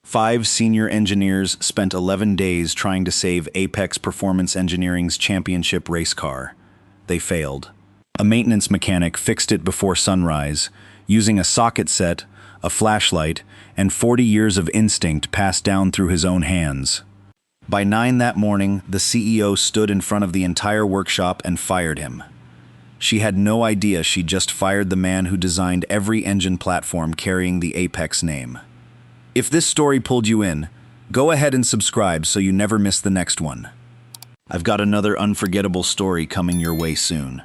5 senior engineers spent 11 days trying to save Apex Performance Engineering's championship race car. They failed. A maintenance mechanic fixed it before sunrise, using a socket set, a flashlight, and 40 years of instinct passed down through his own hands. By 9 that morning, the CEO stood in front of the entire workshop and fired him. She had no idea she'd just fired the man who designed every engine platform carrying the Apex name. If this story pulled you in, go ahead and subscribe so you never miss the next one. I've got another unforgettable story coming your way soon.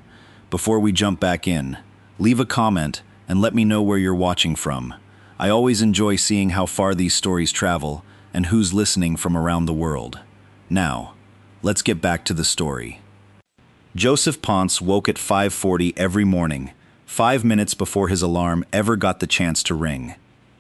Before we jump back in, leave a comment and let me know where you're watching from. I always enjoy seeing how far these stories travel and who's listening from around the world. Now, let's get back to the story. Joseph Ponce woke at 5:40 every morning, 5 minutes before his alarm ever got the chance to ring.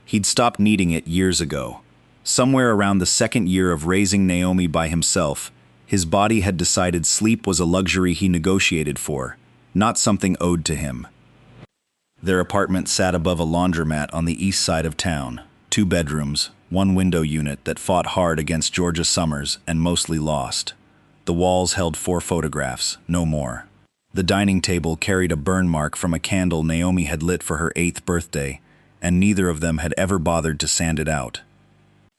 He'd stopped needing it years ago. Somewhere around the second year of raising Naomi by himself, his body had decided sleep was a luxury he negotiated for, not something owed to him. Their apartment sat above a laundromat on the east side of town, 2 bedrooms, 1 window unit that fought hard against Georgia summers and mostly lost. The walls held 4 photographs, no more. The dining table carried a burn mark from a candle Naomi had lit for her 8th birthday, and neither of them had ever bothered to sand it out.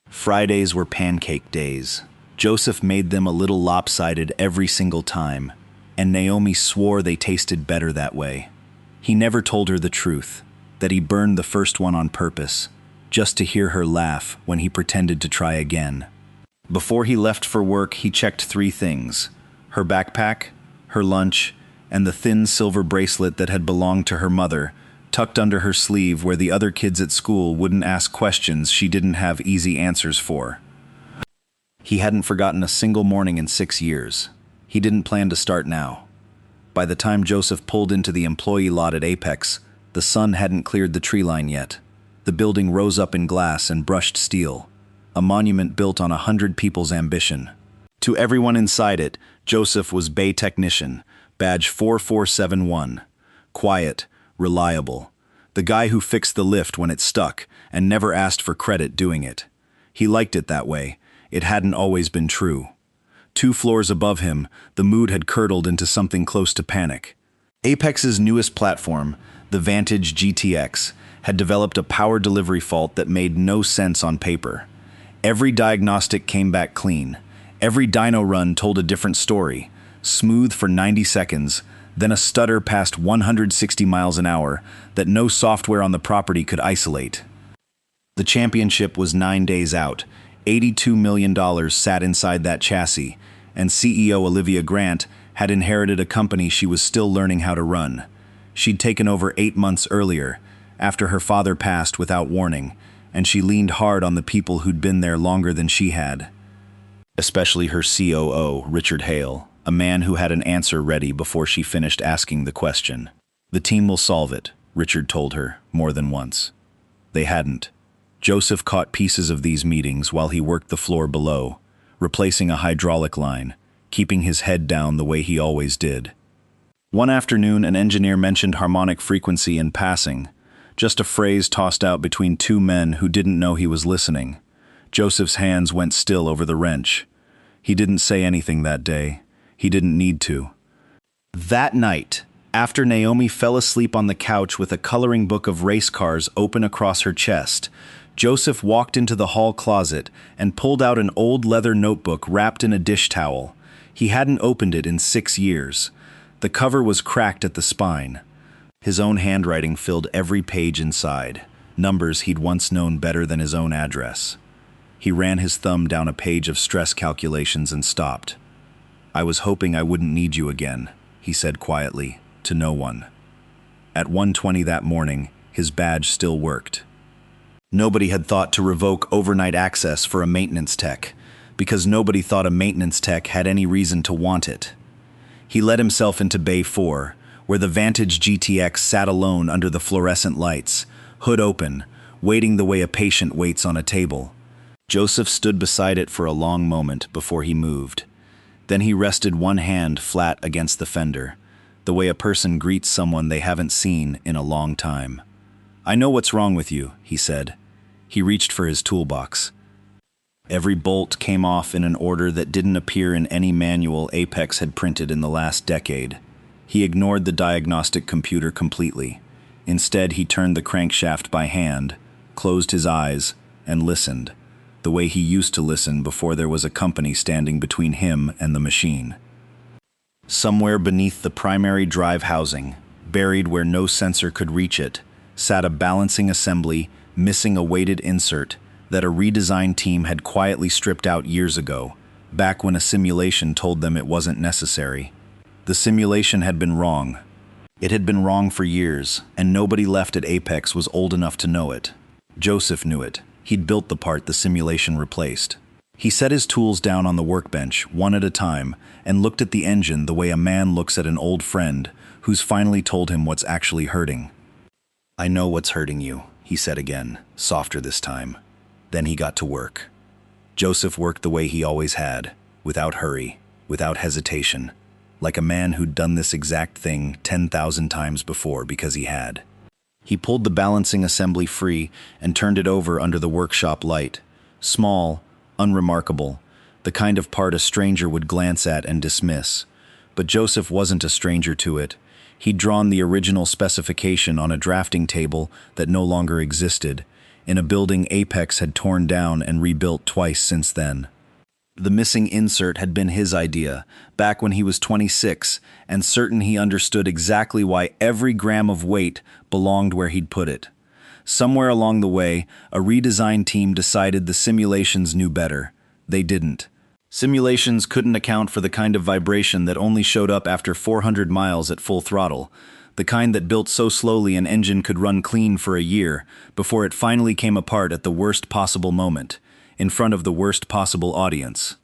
Fridays were pancake days. Joseph made them a little lopsided every single time, and Naomi swore they tasted better that way. He never told her the truth, that he burned the first one on purpose, just to hear her laugh when he pretended to try again. Before he left for work, he checked 3 things: her backpack, her lunch, and the thin silver bracelet that had belonged to her mother, tucked under her sleeve where the other kids at school wouldn't ask questions she didn't have easy answers for. He hadn't forgotten a single morning in 6 years. He didn't plan to start now. By the time Joseph pulled into the employee lot at Apex, the sun hadn't cleared the tree line yet. The building rose up in glass and brushed steel, a monument built on 100 people's ambition. To everyone inside it, Joseph was Bay Technician, badge 4471. Quiet, reliable. The guy who fixed the lift when it stuck and never asked for credit doing it. He liked it that way. It hadn't always been true. 2 floors above him, the mood had curdled into something close to panic. Apex's newest platform, the Vantage GTX, had developed a power delivery fault that made no sense on paper. Every diagnostic came back clean. Every dyno run told a different story, smooth for 90 seconds, then a stutter past 160 miles an hour that no software on the property could isolate. The championship was 9 days out. $82 million sat inside that chassis, and CEO Olivia Grant had inherited a company she was still learning how to run. She'd taken over 8 months earlier, after her father passed without warning, and she leaned hard on the people who'd been there longer than she had. Especially her COO, Richard Hale, a man who had an answer ready before she finished asking the question. "The team will solve it," Richard told her, more than once. They hadn't. Joseph caught pieces of these meetings while he worked the floor below, replacing a hydraulic line, keeping his head down the way he always did. One afternoon, an engineer mentioned harmonic frequency in passing, just a phrase tossed out between 2 men who didn't know he was listening. Joseph's hands went still over the wrench. He didn't say anything that day. He didn't need to. That night, after Naomi fell asleep on the couch with a coloring book of race cars open across her chest, Joseph walked into the hall closet and pulled out an old leather notebook wrapped in a dish towel. He hadn't opened it in 6 years. The cover was cracked at the spine. His own handwriting filled every page inside, numbers he'd once known better than his own address. He ran his thumb down a page of stress calculations and stopped. "I was hoping I wouldn't need you again," he said quietly, to no one. At 1:20 that morning, his badge still worked. Nobody had thought to revoke overnight access for a maintenance tech, because nobody thought a maintenance tech had any reason to want it. He let himself into Bay 4, where the Vantage GTX sat alone under the fluorescent lights, hood open, waiting the way a patient waits on a table. Joseph stood beside it for a long moment before he moved. Then he rested one hand flat against the fender, the way a person greets someone they haven't seen in a long time. "I know what's wrong with you," he said. He reached for his toolbox. Every bolt came off in an order that didn't appear in any manual Apex had printed in the last decade. He ignored the diagnostic computer completely. Instead, he turned the crankshaft by hand, closed his eyes, and listened, the way he used to listen before there was a company standing between him and the machine. Somewhere beneath the primary drive housing, buried where no sensor could reach it, sat a balancing assembly missing a weighted insert that a redesigned team had quietly stripped out years ago, back when a simulation told them it wasn't necessary. The simulation had been wrong. It had been wrong for years, and nobody left at Apex was old enough to know it. Joseph knew it. He'd built the part the simulation replaced. He set his tools down on the workbench, one at a time, and looked at the engine the way a man looks at an old friend who's finally told him what's actually hurting. "I know what's hurting you," he said again, softer this time. Then he got to work. Joseph worked the way he always had, without hurry, without hesitation, like a man who'd done this exact thing 10,000 times before because he had. He pulled the balancing assembly free and turned it over under the workshop light. Small, unremarkable, the kind of part a stranger would glance at and dismiss. But Joseph wasn't a stranger to it. He'd drawn the original specification on a drafting table that no longer existed, in a building Apex had torn down and rebuilt twice since then. The missing insert had been his idea, back when he was 26, and certain he understood exactly why every gram of weight belonged where he'd put it. Somewhere along the way, a redesign team decided the simulations knew better. They didn't. Simulations couldn't account for the kind of vibration that only showed up after 400 miles at full throttle, the kind that built so slowly an engine could run clean for a year before it finally came apart at the worst possible moment, in front of the worst possible audience.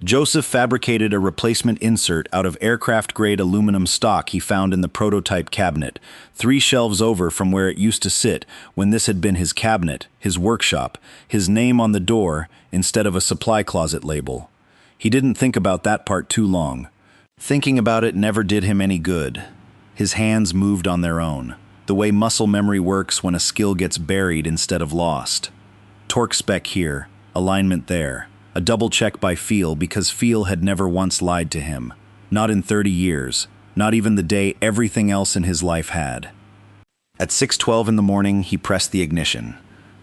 Joseph fabricated a replacement insert out of aircraft-grade aluminum stock he found in the prototype cabinet, 3 shelves over from where it used to sit when this had been his cabinet, his workshop, his name on the door instead of a supply closet label. He didn't think about that part too long. Thinking about it never did him any good. His hands moved on their own, the way muscle memory works when a skill gets buried instead of lost. Torque spec here, alignment there, a double check by feel because feel had never once lied to him. Not in 30 years, not even the day everything else in his life had. At 6:12 in the morning, he pressed the ignition.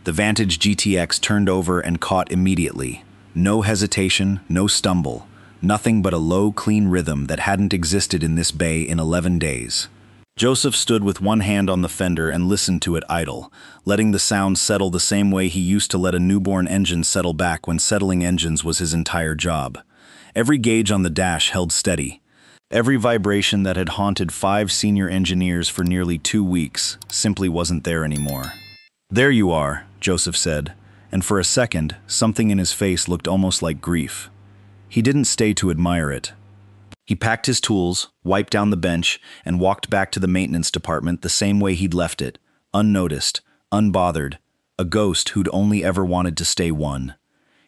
The Vantage GTX turned over and caught immediately. No hesitation, no stumble, nothing but a low, clean rhythm that hadn't existed in this bay in 11 days. Joseph stood with one hand on the fender and listened to it idle, letting the sound settle the same way he used to let a newborn engine settle back when settling engines was his entire job. Every gauge on the dash held steady. Every vibration that had haunted 5 senior engineers for nearly 2 weeks simply wasn't there anymore. "There you are," Joseph said, and for a second, something in his face looked almost like grief. He didn't stay to admire it. He packed his tools, wiped down the bench, and walked back to the maintenance department the same way he'd left it, unnoticed, unbothered, a ghost who'd only ever wanted to stay one.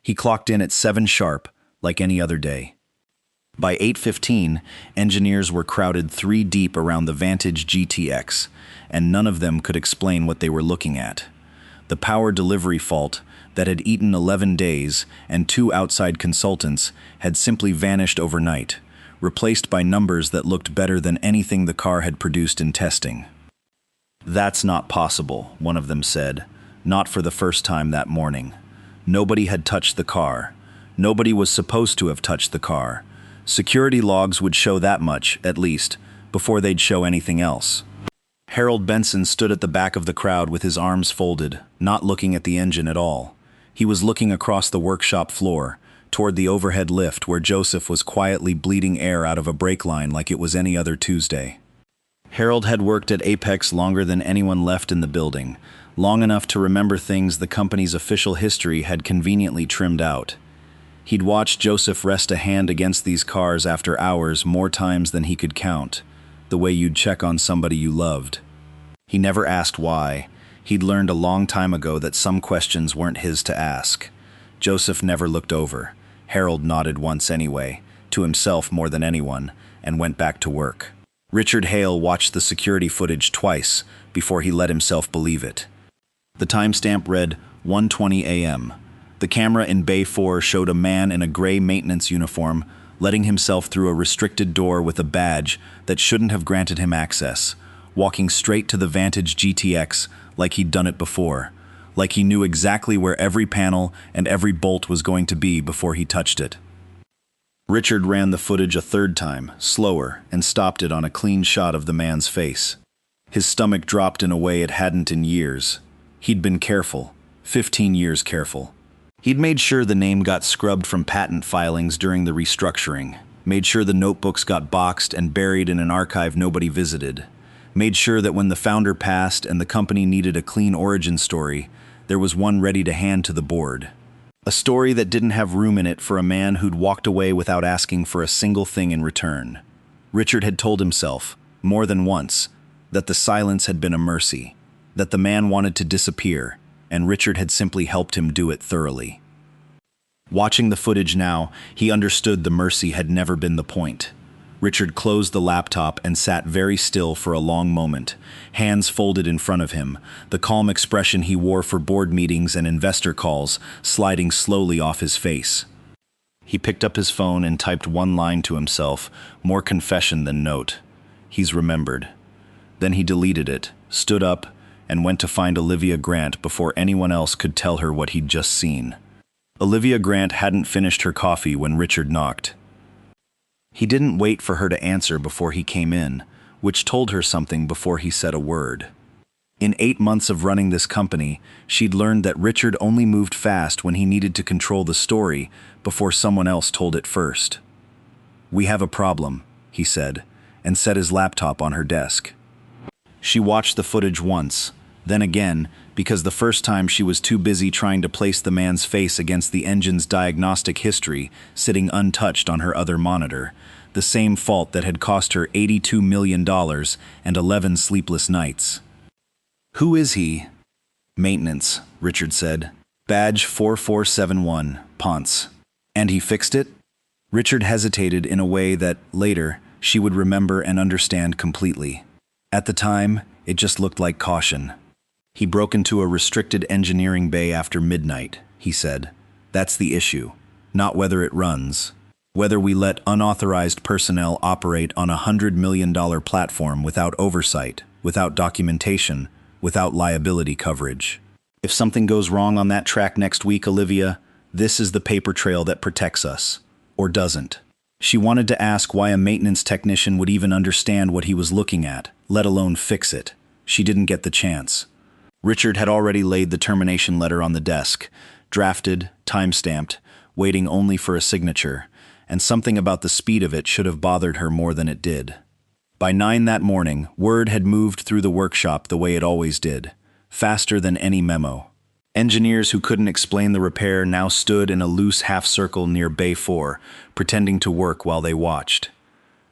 He clocked in at 7 sharp, like any other day. By 8:15, engineers were crowded 3 deep around the Vantage GTX, and none of them could explain what they were looking at. The power delivery fault that had eaten 11 days and 2 outside consultants had simply vanished overnight, replaced by numbers that looked better than anything the car had produced in testing. "That's not possible," one of them said, not for the first time that morning. Nobody had touched the car. Nobody was supposed to have touched the car. Security logs would show that much, at least, before they'd show anything else. Harold Benson stood at the back of the crowd with his arms folded, not looking at the engine at all. He was looking across the workshop floor, toward the overhead lift where Joseph was quietly bleeding air out of a brake line like it was any other Tuesday. Harold had worked at Apex longer than anyone left in the building, long enough to remember things the company's official history had conveniently trimmed out. He'd watched Joseph rest a hand against these cars after hours more times than he could count, the way you'd check on somebody you loved. He never asked why. He'd learned a long time ago that some questions weren't his to ask. Joseph never looked over. Harold nodded once anyway, to himself more than anyone, and went back to work. Richard Hale watched the security footage twice before he let himself believe it. The timestamp read 1:20 a.m. The camera in Bay 4 showed a man in a gray maintenance uniform letting himself through a restricted door with a badge that shouldn't have granted him access, walking straight to the Vantage GTX like he'd done it before, like he knew exactly where every panel and every bolt was going to be before he touched it. Richard ran the footage a third time, slower, and stopped it on a clean shot of the man's face. His stomach dropped in a way it hadn't in years. He'd been careful, 15 years careful. He'd made sure the name got scrubbed from patent filings during the restructuring, made sure the notebooks got boxed and buried in an archive nobody visited, made sure that when the founder passed and the company needed a clean origin story, there was one ready to hand to the board. A story that didn't have room in it for a man who'd walked away without asking for a single thing in return. Richard had told himself, more than once, that the silence had been a mercy, that the man wanted to disappear, and Richard had simply helped him do it thoroughly. Watching the footage now, he understood the mercy had never been the point. Richard closed the laptop and sat very still for a long moment, hands folded in front of him, the calm expression he wore for board meetings and investor calls sliding slowly off his face. He picked up his phone and typed one line to himself, more confession than note. He's remembered. Then he deleted it, stood up, and went to find Olivia Grant before anyone else could tell her what he'd just seen. Olivia Grant hadn't finished her coffee when Richard knocked. He didn't wait for her to answer before he came in, which told her something before he said a word. In 8 months of running this company, she'd learned that Richard only moved fast when he needed to control the story before someone else told it first. "We have a problem," he said, and set his laptop on her desk. She watched the footage once, then again, because the first time she was too busy trying to place the man's face against the engine's diagnostic history sitting untouched on her other monitor, the same fault that had cost her $82 million and 11 sleepless nights. "Who is he?" "Maintenance," Richard said. "Badge 4471, Ponce." "And he fixed it?" Richard hesitated in a way that, later, she would remember and understand completely. At the time, it just looked like caution. "He broke into a restricted engineering bay after midnight," he said. "That's the issue. Not whether it runs. Whether we let unauthorized personnel operate on a $100 million platform without oversight, without documentation, without liability coverage. If something goes wrong on that track next week, Olivia, this is the paper trail that protects us. Or doesn't." She wanted to ask why a maintenance technician would even understand what he was looking at, let alone fix it. She didn't get the chance. Richard had already laid the termination letter on the desk, drafted, time-stamped, waiting only for a signature, and something about the speed of it should have bothered her more than it did. By 9 that morning, word had moved through the workshop the way it always did, faster than any memo. Engineers who couldn't explain the repair now stood in a loose half-circle near Bay 4, pretending to work while they watched.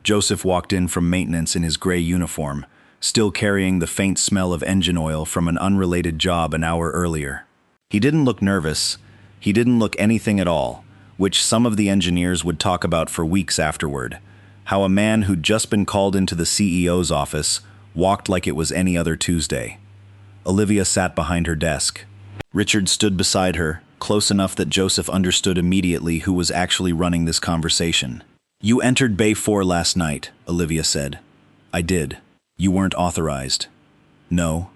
Joseph walked in from maintenance in his gray uniform, still carrying the faint smell of engine oil from an unrelated job an hour earlier. He didn't look nervous. He didn't look anything at all, which some of the engineers would talk about for weeks afterward. How a man who'd just been called into the CEO's office walked like it was any other Tuesday. Olivia sat behind her desk. Richard stood beside her, close enough that Joseph understood immediately who was actually running this conversation. "You entered Bay 4 last night," Olivia said. "I did. You weren't authorized." "No."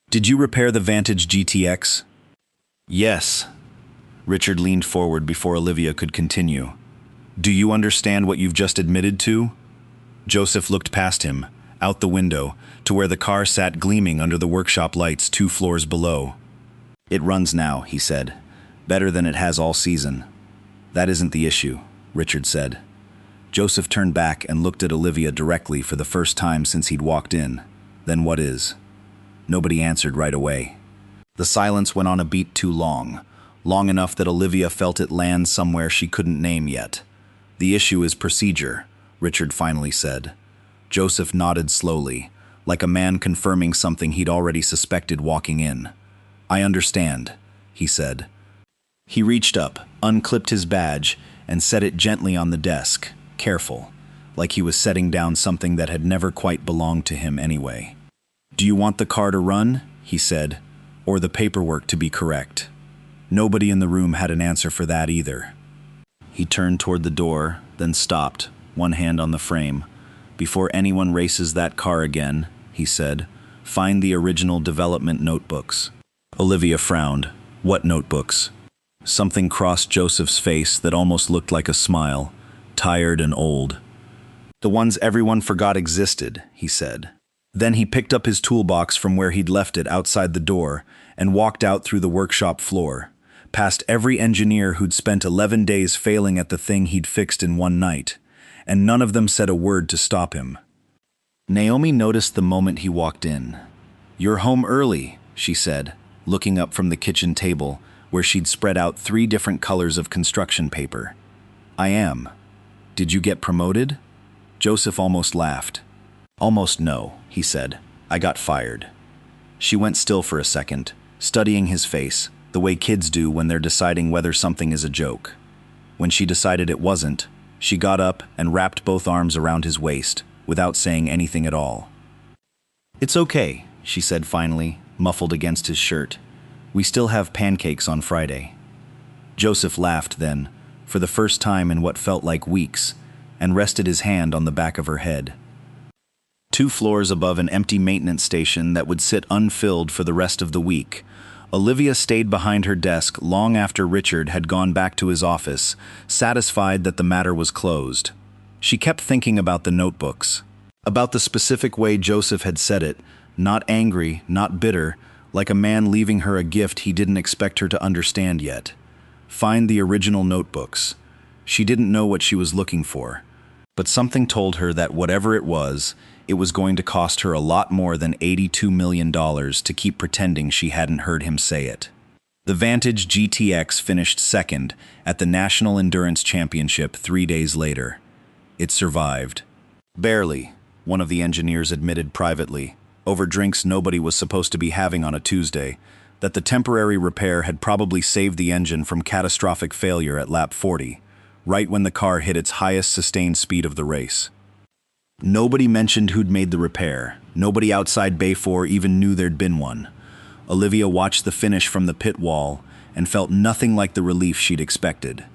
"Did you repair the Vantage GTX?" "Yes." Richard leaned forward before Olivia could continue. "Do you understand what you've just admitted to?" Joseph looked past him, out the window, to where the car sat gleaming under the workshop lights 2 floors below. "It runs now," he said. "Better than it has all season." "That isn't the issue," Richard said. Joseph turned back and looked at Olivia directly for the first time since he'd walked in. "Then what is?" Nobody answered right away. The silence went on a beat too long, long enough that Olivia felt it land somewhere she couldn't name yet. "The issue is procedure," Richard finally said. Joseph nodded slowly, like a man confirming something he'd already suspected walking in. "I understand," he said. He reached up, unclipped his badge, and set it gently on the desk, careful, like he was setting down something that had never quite belonged to him anyway. "Do you want the car to run?" he said, "or the paperwork to be correct?" Nobody in the room had an answer for that either. He turned toward the door, then stopped, one hand on the frame. "Before anyone races that car again," he said, "find the original development notebooks." Olivia frowned. What notebooks? Something crossed Joseph's face that almost looked like a smile, tired and old. "The ones everyone forgot existed," he said. Then he picked up his toolbox from where he'd left it outside the door and walked out through the workshop floor, past every engineer who'd spent 11 days failing at the thing he'd fixed in one night, and none of them said a word to stop him. Naomi noticed the moment he walked in. "You're home early," she said, looking up from the kitchen table where she'd spread out 3 different colors of construction paper. "I am. Did you get promoted?" Joseph almost laughed. "Almost no," he said. "I got fired." She went still for a second, studying his face, the way kids do when they're deciding whether something is a joke. When she decided it wasn't, she got up and wrapped both arms around his waist, without saying anything at all. "It's okay," she said finally, muffled against his shirt. "We still have pancakes on Friday." Joseph laughed then, for the first time in what felt like weeks, and rested his hand on the back of her head. 2 floors above an empty maintenance station that would sit unfilled for the rest of the week, Olivia stayed behind her desk long after Richard had gone back to his office, satisfied that the matter was closed. She kept thinking about the notebooks, about the specific way Joseph had said it, not angry, not bitter, like a man leaving her a gift he didn't expect her to understand yet. Find the original notebooks. She didn't know what she was looking for, but something told her that whatever it was going to cost her a lot more than $82 million to keep pretending she hadn't heard him say it. The Vantage GTX finished second at the National Endurance Championship 3 days later. It survived. Barely, one of the engineers admitted privately, over drinks nobody was supposed to be having on a Tuesday, that the temporary repair had probably saved the engine from catastrophic failure at lap 40, right when the car hit its highest sustained speed of the race. Nobody mentioned who'd made the repair. Nobody outside Bay 4 even knew there'd been one. Olivia watched the finish from the pit wall and felt nothing like the relief she'd expected.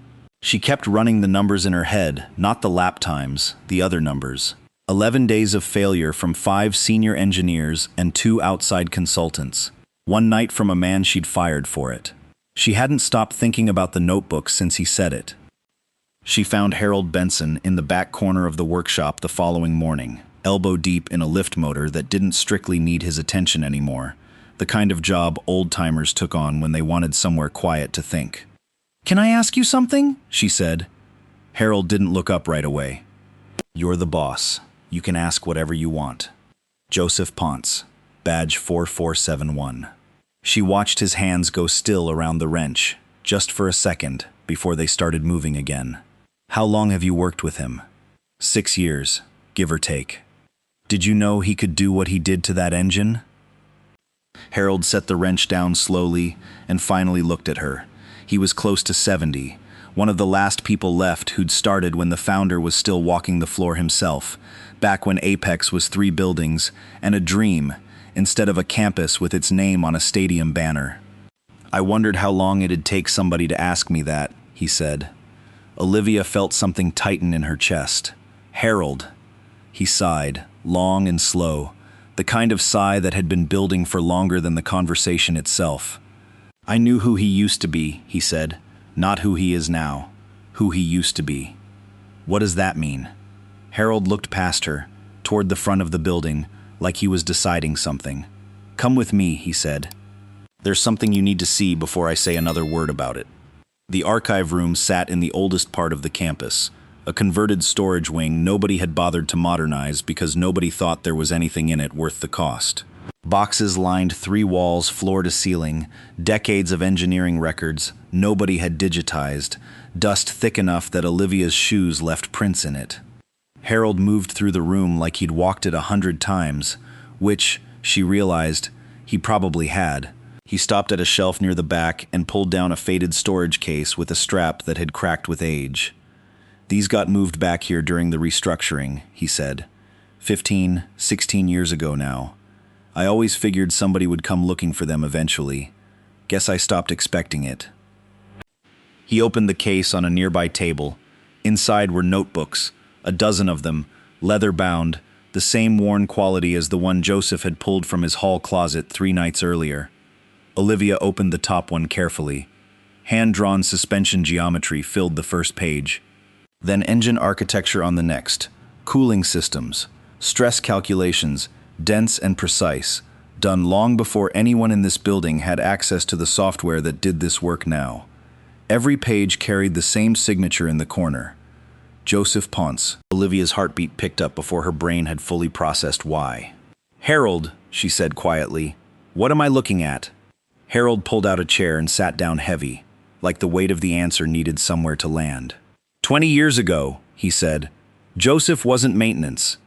She kept running the numbers in her head, not the lap times, the other numbers. 11 days of failure from 5 senior engineers and 2 outside consultants. One night from a man she'd fired for it. She hadn't stopped thinking about the notebook since he said it. She found Harold Benson in the back corner of the workshop the following morning, elbow deep in a lift motor that didn't strictly need his attention anymore, the kind of job old-timers took on when they wanted somewhere quiet to think. "Can I ask you something?" she said. Harold didn't look up right away. "You're the boss. You can ask whatever you want." Joseph Ponce, badge 4471. She watched his hands go still around the wrench, just for a second, before they started moving again. "How long have you worked with him?" 6 years, give or take. "Did you know he could do what he did to that engine?" Harold set the wrench down slowly and finally looked at her. He was close to 70, one of the last people left who'd started when the founder was still walking the floor himself, back when Apex was 3 buildings and a dream instead of a campus with its name on a stadium banner. "I wondered how long it'd take somebody to ask me that," he said. Olivia felt something tighten in her chest. "Harold." He sighed, long and slow, the kind of sigh that had been building for longer than the conversation itself. "I knew who he used to be," he said. "Not who he is now. Who he used to be." "What does that mean?" Harold looked past her, toward the front of the building, like he was deciding something. "Come with me," he said. "There's something you need to see before I say another word about it." The archive room sat in the oldest part of the campus, a converted storage wing nobody had bothered to modernize because nobody thought there was anything in it worth the cost. Boxes lined 3 walls floor to ceiling, decades of engineering records nobody had digitized, dust thick enough that Olivia's shoes left prints in it. Harold moved through the room like he'd walked it 100 times, which, she realized, he probably had. He stopped at a shelf near the back and pulled down a faded storage case with a strap that had cracked with age. "These got moved back here during the restructuring," he said. 15, 16 years ago now. I always figured somebody would come looking for them eventually. Guess I stopped expecting it. He opened the case on a nearby table. Inside were notebooks, a dozen of them, leather-bound, the same worn quality as the one Joseph had pulled from his hall closet 3 nights earlier. Olivia opened the top one carefully. Hand-drawn suspension geometry filled the first page. Then engine architecture on the next. Cooling systems, stress calculations, dense and precise, done long before anyone in this building had access to the software that did this work now. Every page carried the same signature in the corner. Joseph Ponce. Olivia's heartbeat picked up before her brain had fully processed why. "Harold," she said quietly, "what am I looking at?" Harold pulled out a chair and sat down heavy, like the weight of the answer needed somewhere to land. 20 years ago, he said, Joseph wasn't maintenance.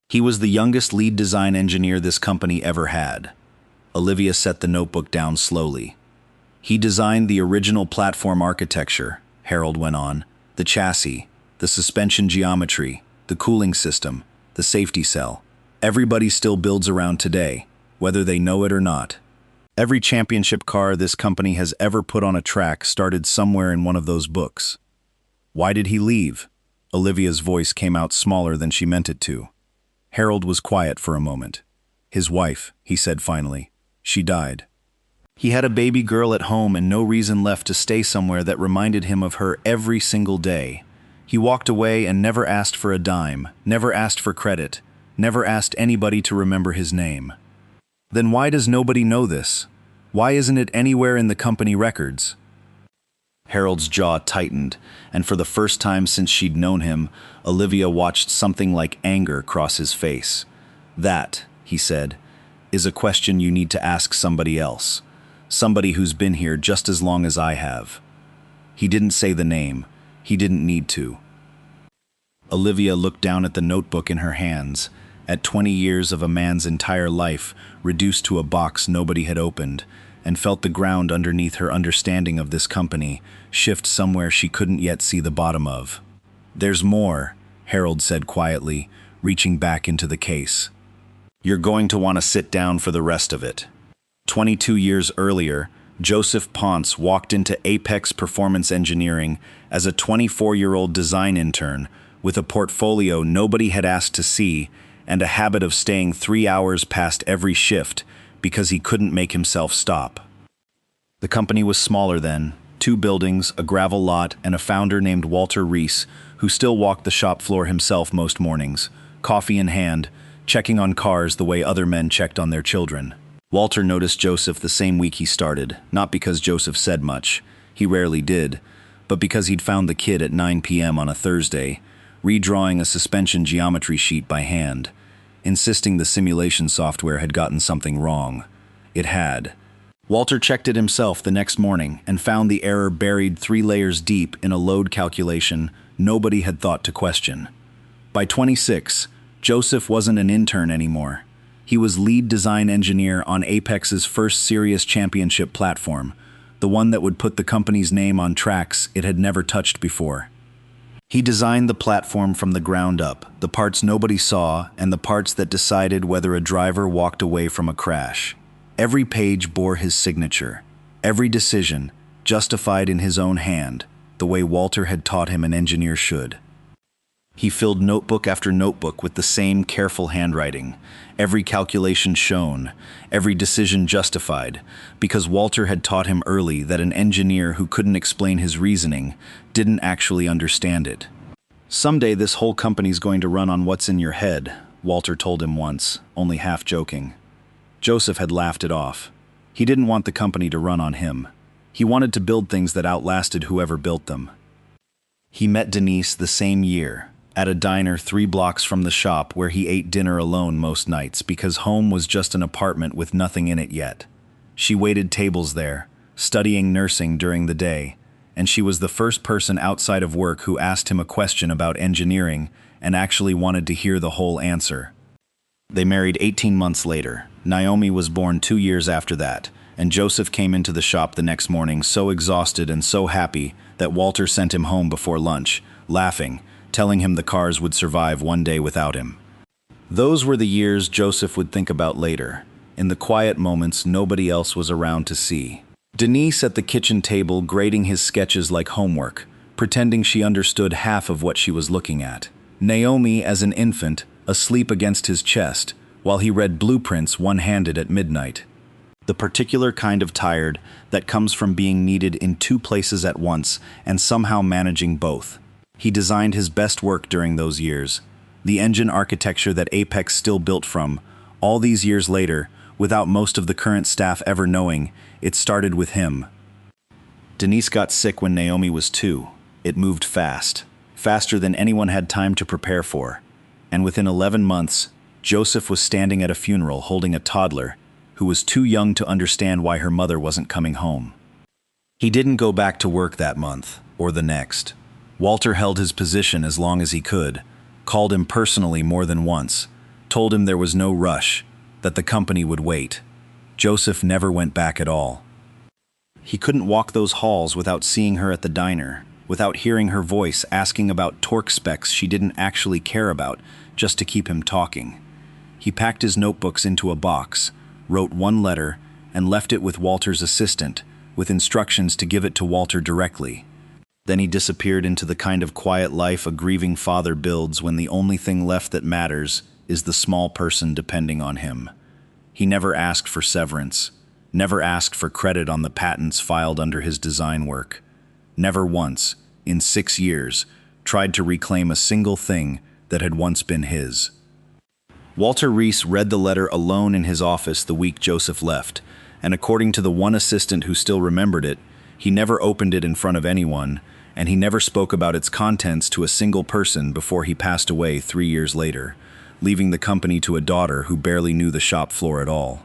He was the youngest lead design engineer this company ever had. Olivia set the notebook down slowly. He designed the original platform architecture, Harold went on, the chassis, the suspension geometry, the cooling system, the safety cell. Everybody still builds around today, whether they know it or not. Every championship car this company has ever put on a track started somewhere in one of those books. Why did he leave? Olivia's voice came out smaller than she meant it to. Harold was quiet for a moment. His wife, he said finally. She died. He had a baby girl at home and no reason left to stay somewhere that reminded him of her every single day. He walked away and never asked for a dime, never asked for credit, never asked anybody to remember his name. Then why does nobody know this? Why isn't it anywhere in the company records? Harold's jaw tightened, and for the first time since she'd known him, Olivia watched something like anger cross his face. That, he said, is a question you need to ask somebody else. Somebody who's been here just as long as I have. He didn't say the name. He didn't need to. Olivia looked down at the notebook in her hands, at 20 years of a man's entire life reduced to a box nobody had opened, and felt the ground underneath her understanding of this company shift somewhere she couldn't yet see the bottom of. "There's more," Harold said quietly, reaching back into the case. "You're going to want to sit down for the rest of it." 22 years earlier, Joseph Ponce walked into Apex Performance Engineering as a 24-year-old design intern with a portfolio nobody had asked to see and a habit of staying 3 hours past every shift because he couldn't make himself stop. The company was smaller then, 2 buildings, a gravel lot, and a founder named Walter Reese, who still walked the shop floor himself most mornings, coffee in hand, checking on cars the way other men checked on their children. Walter noticed Joseph the same week he started, not because Joseph said much, he rarely did, but because he'd found the kid at 9 p.m. on a Thursday, redrawing a suspension geometry sheet by hand, insisting the simulation software had gotten something wrong. It had. Walter checked it himself the next morning and found the error buried 3 layers deep in a load calculation nobody had thought to question. By 26, Joseph wasn't an intern anymore. He was lead design engineer on Apex's first serious championship platform, the one that would put the company's name on tracks it had never touched before. He designed the platform from the ground up, the parts nobody saw and the parts that decided whether a driver walked away from a crash. Every page bore his signature, every decision justified in his own hand, the way Walter had taught him an engineer should. He filled notebook after notebook with the same careful handwriting, every calculation shown, every decision justified, because Walter had taught him early that an engineer who couldn't explain his reasoning didn't actually understand it. "Someday this whole company's going to run on what's in your head," Walter told him once, only half joking. Joseph had laughed it off. He didn't want the company to run on him. He wanted to build things that outlasted whoever built them. He met Denise the same year, at a diner 3 blocks from the shop where he ate dinner alone most nights because home was just an apartment with nothing in it yet. She waited tables there, studying nursing during the day, and she was the first person outside of work who asked him a question about engineering and actually wanted to hear the whole answer. They married 18 months later. Naomi was born 2 years after that, and Joseph came into the shop the next morning so exhausted and so happy that Walter sent him home before lunch, laughing, telling him the cars would survive one day without him. Those were the years Joseph would think about later, in the quiet moments nobody else was around to see. Denise at the kitchen table grading his sketches like homework, pretending she understood half of what she was looking at. Naomi as an infant, asleep against his chest, while he read blueprints one-handed at midnight. The particular kind of tired that comes from being needed in two places at once and somehow managing both. He designed his best work during those years, the engine architecture that Apex still built from. All these years later, without most of the current staff ever knowing, it started with him. Denise got sick when Naomi was 2. It moved fast, faster than anyone had time to prepare for. And within 11 months, Joseph was standing at a funeral holding a toddler who was too young to understand why her mother wasn't coming home. He didn't go back to work that month, or the next. Walter held his position as long as he could, called him personally more than once, told him there was no rush, that the company would wait. Joseph never went back at all. He couldn't walk those halls without seeing her at the diner, without hearing her voice asking about torque specs she didn't actually care about, just to keep him talking. He packed his notebooks into a box, wrote one letter, and left it with Walter's assistant, with instructions to give it to Walter directly. Then he disappeared into the kind of quiet life a grieving father builds when the only thing left that matters is the small person depending on him. He never asked for severance, never asked for credit on the patents filed under his design work. Never once, in 6 years, tried to reclaim a single thing that had once been his. Walter Reese read the letter alone in his office the week Joseph left, and according to the one assistant who still remembered it, he never opened it in front of anyone, and he never spoke about its contents to a single person before he passed away 3 years later, leaving the company to a daughter who barely knew the shop floor at all.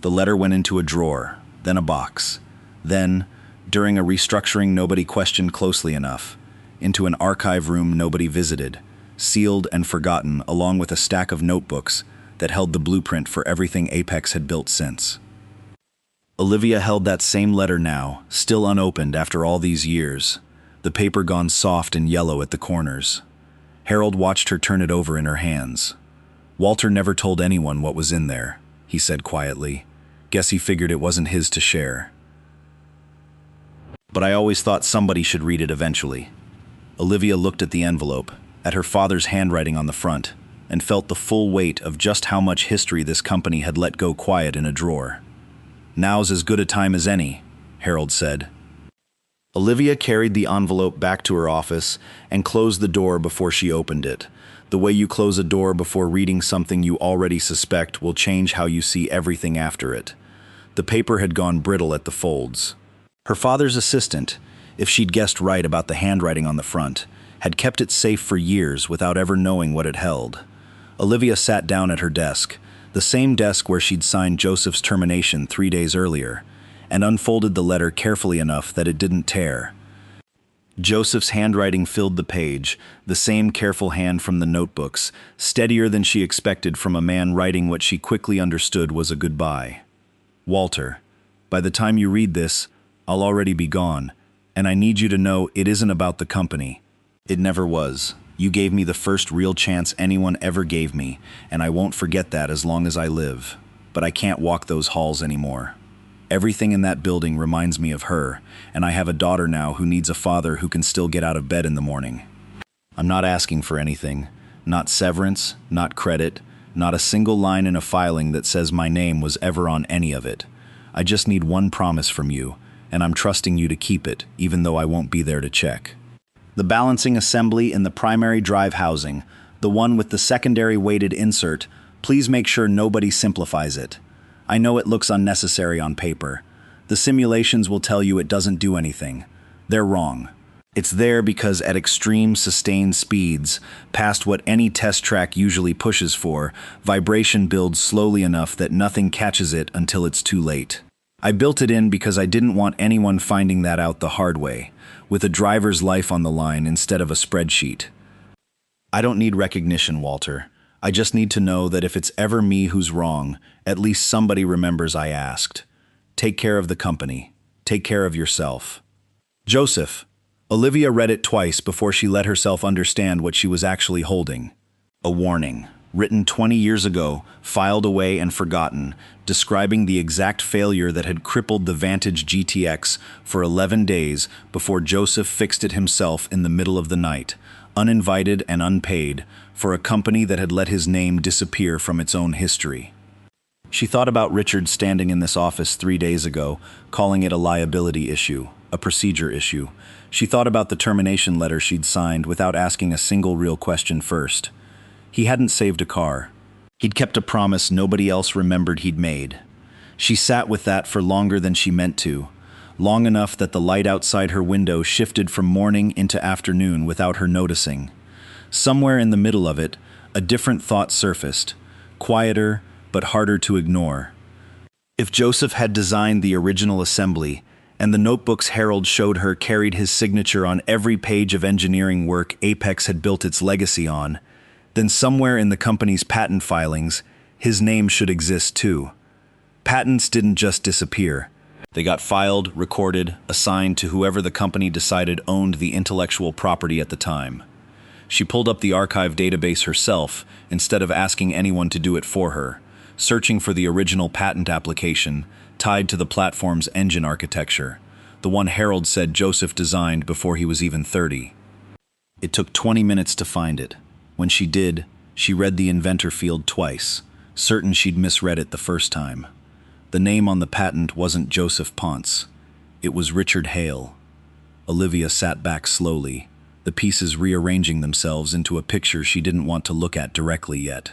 The letter went into a drawer, then a box, then, during a restructuring nobody questioned closely enough, into an archive room nobody visited, sealed and forgotten along with a stack of notebooks that held the blueprint for everything Apex had built since. Olivia held that same letter now, still unopened after all these years, the paper gone soft and yellow at the corners. Harold watched her turn it over in her hands. Walter never told anyone what was in there, he said quietly. Guess he figured it wasn't his to share. But I always thought somebody should read it eventually. Olivia looked at the envelope, at her father's handwriting on the front, and felt the full weight of just how much history this company had let go quiet in a drawer. Now's as good a time as any, Harold said. Olivia carried the envelope back to her office and closed the door before she opened it. The way you close a door before reading something you already suspect will change how you see everything after it. The paper had gone brittle at the folds. Her father's assistant, if she'd guessed right about the handwriting on the front, had kept it safe for years without ever knowing what it held. Olivia sat down at her desk, the same desk where she'd signed Joseph's termination 3 days earlier, and unfolded the letter carefully enough that it didn't tear. Joseph's handwriting filled the page, the same careful hand from the notebooks, steadier than she expected from a man writing what she quickly understood was a goodbye. Walter, by the time you read this, I'll already be gone, and I need you to know it isn't about the company. It never was. You gave me the first real chance anyone ever gave me, and I won't forget that as long as I live. But I can't walk those halls anymore. Everything in that building reminds me of her, and I have a daughter now who needs a father who can still get out of bed in the morning. I'm not asking for anything. Not severance, not credit, not a single line in a filing that says my name was ever on any of it. I just need one promise from you, and I'm trusting you to keep it, even though I won't be there to check. The balancing assembly in the primary drive housing, the one with the secondary weighted insert, please make sure nobody simplifies it. I know it looks unnecessary on paper. The simulations will tell you it doesn't do anything. They're wrong. It's there because at extreme sustained speeds, past what any test track usually pushes for, vibration builds slowly enough that nothing catches it until it's too late. I built it in because I didn't want anyone finding that out the hard way, with a driver's life on the line instead of a spreadsheet. I don't need recognition, Walter. I just need to know that if it's ever me who's wrong, at least somebody remembers I asked. Take care of the company. Take care of yourself. Joseph. Olivia read it twice before she let herself understand what she was actually holding. A warning, written 20 years ago, filed away and forgotten, describing the exact failure that had crippled the Vantage GTX for 11 days before Joseph fixed it himself in the middle of the night, uninvited and unpaid, for a company that had let his name disappear from its own history. She thought about Richard standing in this office 3 days ago, calling it a liability issue, a procedure issue. She thought about the termination letter she'd signed without asking a single real question first. He hadn't saved a car. He'd kept a promise nobody else remembered he'd made. She sat with that for longer than she meant to, long enough that the light outside her window shifted from morning into afternoon without her noticing. Somewhere in the middle of it, a different thought surfaced, quieter but harder to ignore. If Joseph had designed the original assembly, and the notebooks Harold showed her carried his signature on every page of engineering work Apex had built its legacy on, then somewhere in the company's patent filings, his name should exist too. Patents didn't just disappear. They got filed, recorded, assigned to whoever the company decided owned the intellectual property at the time. She pulled up the archive database herself instead of asking anyone to do it for her, searching for the original patent application tied to the platform's engine architecture, the one Harold said Joseph designed before he was even 30. It took 20 minutes to find it. When she did, she read the inventor field twice, certain she'd misread it the first time. The name on the patent wasn't Joseph Ponce. It was Richard Hale. Olivia sat back slowly, the pieces rearranging themselves into a picture she didn't want to look at directly yet.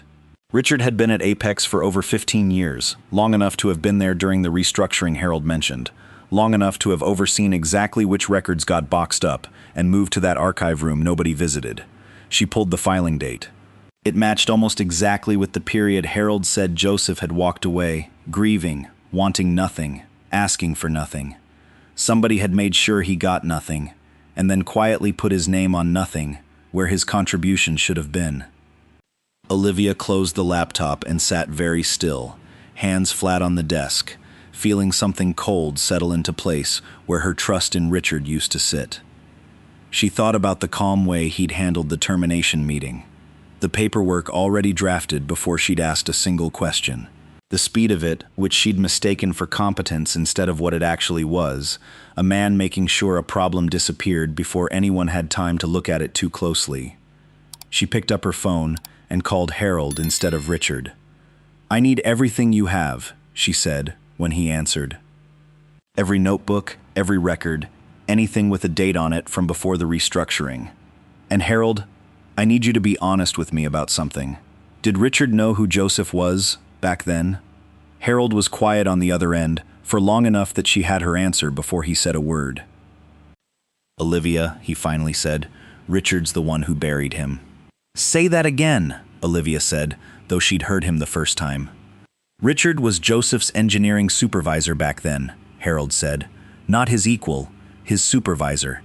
Richard had been at Apex for over 15 years, long enough to have been there during the restructuring Harold mentioned, long enough to have overseen exactly which records got boxed up and moved to that archive room nobody visited. She pulled the filing date. It matched almost exactly with the period Harold said Joseph had walked away, grieving, wanting nothing, asking for nothing. Somebody had made sure he got nothing, and then quietly put his name on nothing, where his contribution should have been. Olivia closed the laptop and sat very still, hands flat on the desk, feeling something cold settle into place where her trust in Richard used to sit. She thought about the calm way he'd handled the termination meeting, the paperwork already drafted before she'd asked a single question, the speed of it, which she'd mistaken for competence instead of what it actually was, a man making sure a problem disappeared before anyone had time to look at it too closely. She picked up her phone and called Harold instead of Richard. "I need everything you have," she said when he answered. "Every notebook, every record, anything with a date on it from before the restructuring. And Harold, I need you to be honest with me about something. Did Richard know who Joseph was back then?" Harold was quiet on the other end for long enough that she had her answer before he said a word. "Olivia," he finally said, "Richard's the one who buried him." "Say that again," Olivia said, though she'd heard him the first time. "Richard was Joseph's engineering supervisor back then," Harold said. "Not his equal, his supervisor.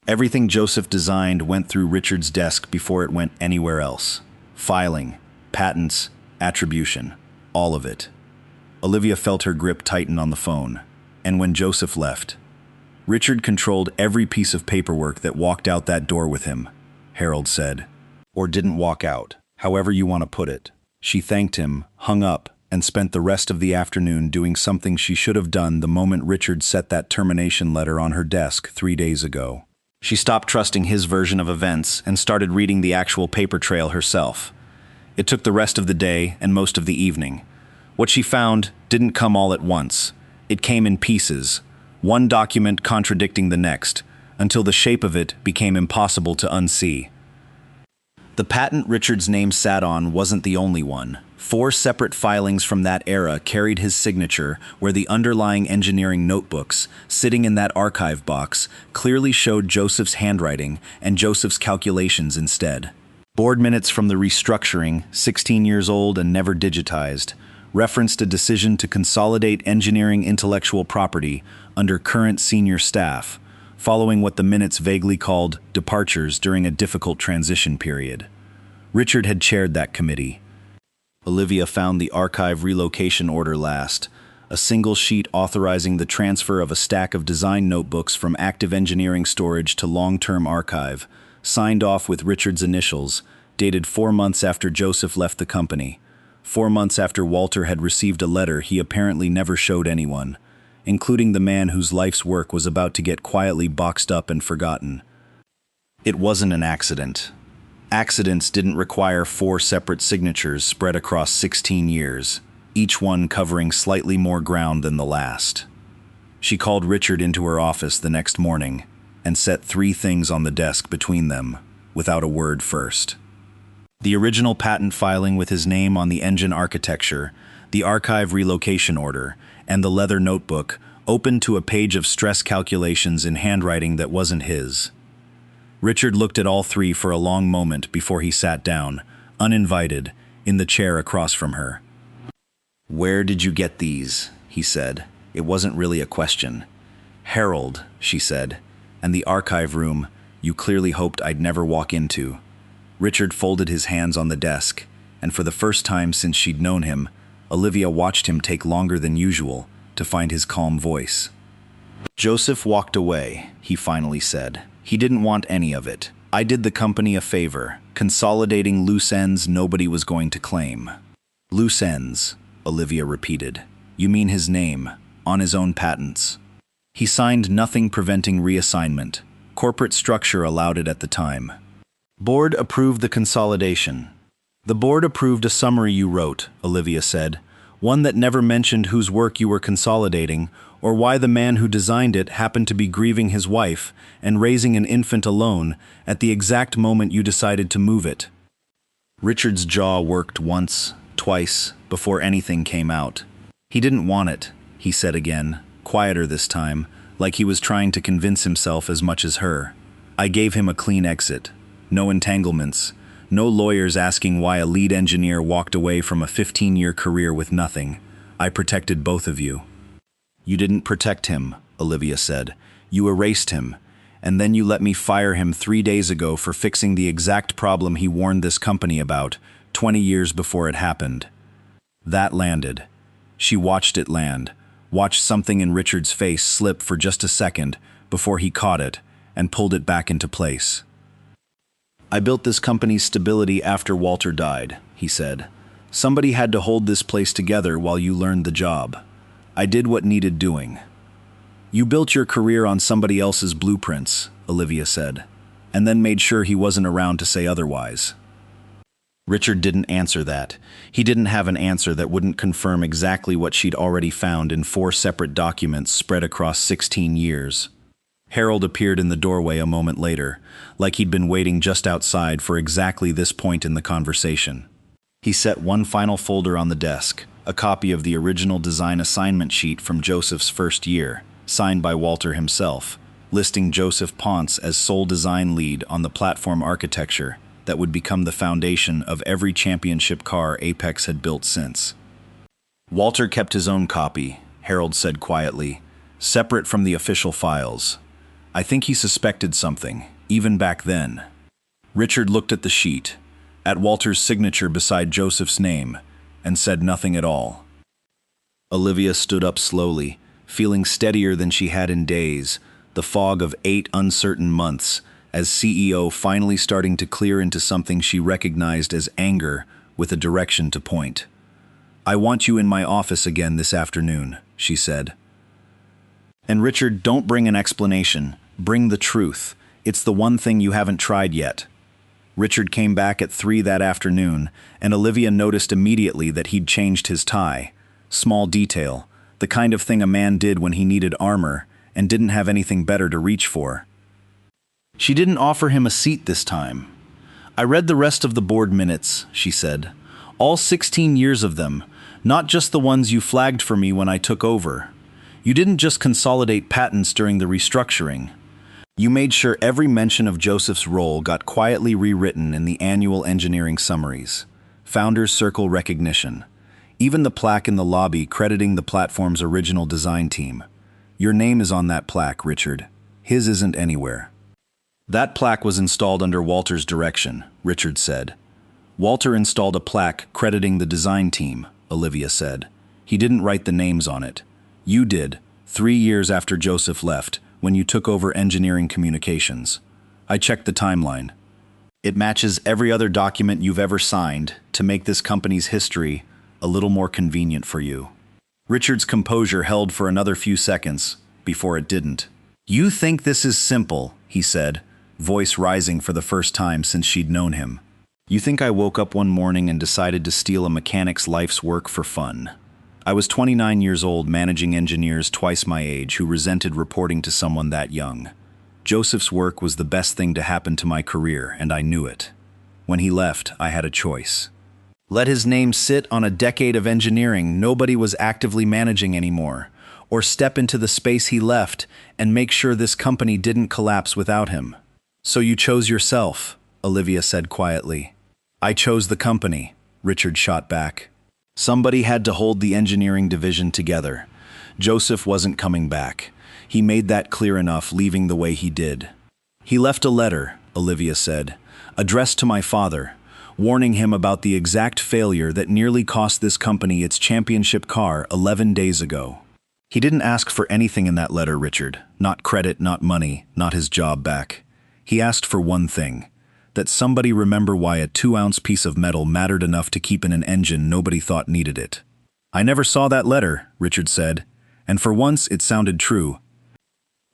Everything Joseph designed went through Richard's desk before it went anywhere else. Filing, patents, attribution, all of it." Olivia felt her grip tighten on the phone, and when Joseph left, "Richard controlled every piece of paperwork that walked out that door with him," Harold said. "Or didn't walk out, however you want to put it." She thanked him, hung up, and spent the rest of the afternoon doing something she should have done the moment Richard set that termination letter on her desk 3 days ago. She stopped trusting his version of events and started reading the actual paper trail herself. It took the rest of the day and most of the evening. What she found didn't come all at once. It came in pieces, one document contradicting the next, until the shape of it became impossible to unsee. The patent Richard's name sat on wasn't the only one. 4 separate filings from that era carried his signature, where the underlying engineering notebooks, sitting in that archive box, clearly showed Joseph's handwriting and Joseph's calculations instead. Board minutes from the restructuring, 16 years old and never digitized, referenced a decision to consolidate engineering intellectual property under current senior staff, following what the minutes vaguely called departures during a difficult transition period. Richard had chaired that committee. Olivia found the archive relocation order last, a single sheet authorizing the transfer of a stack of design notebooks from active engineering storage to long-term archive, signed off with Richard's initials, dated 4 months after Joseph left the company. 4 months after Walter had received a letter he apparently never showed anyone, including the man whose life's work was about to get quietly boxed up and forgotten. It wasn't an accident. Accidents didn't require 4 separate signatures spread across 16 years, each one covering slightly more ground than the last. She called Richard into her office the next morning and set 3 things on the desk between them, without a word first. The original patent filing with his name on the engine architecture, the archive relocation order, and the leather notebook opened to a page of stress calculations in handwriting that wasn't his. Richard looked at all 3 for a long moment before he sat down, uninvited, in the chair across from her. "Where did you get these?" he said. It wasn't really a question. "Harold," she said, "and the archive room you clearly hoped I'd never walk into." Richard folded his hands on the desk, and for the first time since she'd known him, Olivia watched him take longer than usual to find his calm voice. "Joseph walked away," he finally said. "He didn't want any of it. I did the company a favor, consolidating loose ends nobody was going to claim." "Loose ends," Olivia repeated. "You mean his name, on his own patents?" "He signed nothing preventing reassignment. Corporate structure allowed it at the time." "Board approved the consolidation." "The board approved a summary you wrote," Olivia said, "one that never mentioned whose work you were consolidating, or why the man who designed it happened to be grieving his wife and raising an infant alone at the exact moment you decided to move it." Richard's jaw worked once, twice, before anything came out. "He didn't want it," he said again, quieter this time, like he was trying to convince himself as much as her. "I gave him a clean exit. No entanglements. No lawyers asking why a lead engineer walked away from a 15-year career with nothing. I protected both of you." "You didn't protect him," Olivia said. "You erased him, and then you let me fire him 3 days ago for fixing the exact problem he warned this company about, 20 years before it happened." That landed. She watched it land, watched something in Richard's face slip for just a second before he caught it and pulled it back into place. "I built this company's stability after Walter died," he said. "Somebody had to hold this place together while you learned the job. I did what needed doing." "You built your career on somebody else's blueprints," Olivia said, "and then made sure he wasn't around to say otherwise." Richard didn't answer that. He didn't have an answer that wouldn't confirm exactly what she'd already found in 4 separate documents spread across 16 years. Harold appeared in the doorway a moment later, like he'd been waiting just outside for exactly this point in the conversation. He set one final folder on the desk, a copy of the original design assignment sheet from Joseph's first year, signed by Walter himself, listing Joseph Ponce as sole design lead on the platform architecture that would become the foundation of every championship car Apex had built since. Walter kept his own copy, Harold said quietly, separate from the official files. I think he suspected something, even back then. Richard looked at the sheet, at Walter's signature beside Joseph's name, and said nothing at all. Olivia stood up slowly, feeling steadier than she had in days, the fog of 8 uncertain months, as CEO finally starting to clear into something she recognized as anger with a direction to point. "I want you in my office again this afternoon," she said. "And Richard, don't bring an explanation. Bring the truth. It's the one thing you haven't tried yet." Richard came back at 3 that afternoon, and Olivia noticed immediately that he'd changed his tie. Small detail, the kind of thing a man did when he needed armor and didn't have anything better to reach for. She didn't offer him a seat this time. "I read the rest of the board minutes," she said. "All 16 years of them, not just the ones you flagged for me when I took over. You didn't just consolidate patents during the restructuring. You made sure every mention of Joseph's role got quietly rewritten in the annual engineering summaries. Founders Circle recognition. Even the plaque in the lobby crediting the platform's original design team. Your name is on that plaque, Richard. His isn't anywhere." "That plaque was installed under Walter's direction," Richard said. "Walter installed a plaque crediting the design team," Olivia said. "He didn't write the names on it. You did, 3 years after Joseph left, when you took over engineering communications. I checked the timeline. It matches every other document you've ever signed to make this company's history a little more convenient for you. Richard's composure held for another few seconds before it didn't. You think this is simple, he said, voice rising for the first time since she'd known him. You think I woke up one morning and decided to steal a mechanic's life's work for fun. I was 29 years old, managing engineers twice my age who resented reporting to someone that young. Joseph's work was the best thing to happen to my career, and I knew it. When he left, I had a choice. Let his name sit on a decade of engineering nobody was actively managing anymore, or step into the space he left and make sure this company didn't collapse without him. So you chose yourself, Olivia said quietly. I chose the company, Richard shot back. Somebody had to hold the engineering division together. Joseph wasn't coming back. He made that clear enough, leaving the way he did. He left a letter, Olivia said, addressed to my father, warning him about the exact failure that nearly cost this company its championship car 11 days ago. He didn't ask for anything in that letter, Richard. Not credit, not money, not his job back. He asked for one thing, that somebody remember why a 2-ounce piece of metal mattered enough to keep in an engine nobody thought needed it. I never saw that letter, Richard said, and for once it sounded true.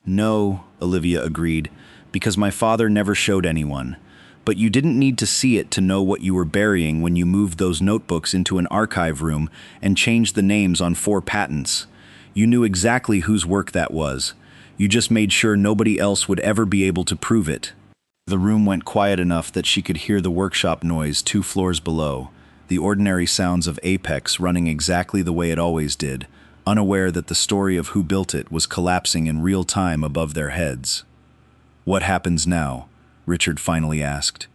No, Olivia agreed, because my father never showed anyone. But you didn't need to see it to know what you were burying when you moved those notebooks into an archive room and changed the names on 4 patents. You knew exactly whose work that was. You just made sure nobody else would ever be able to prove it. The room went quiet enough that she could hear the workshop noise 2 floors below, the ordinary sounds of Apex running exactly the way it always did, unaware that the story of who built it was collapsing in real time above their heads. What happens now? Richard finally asked.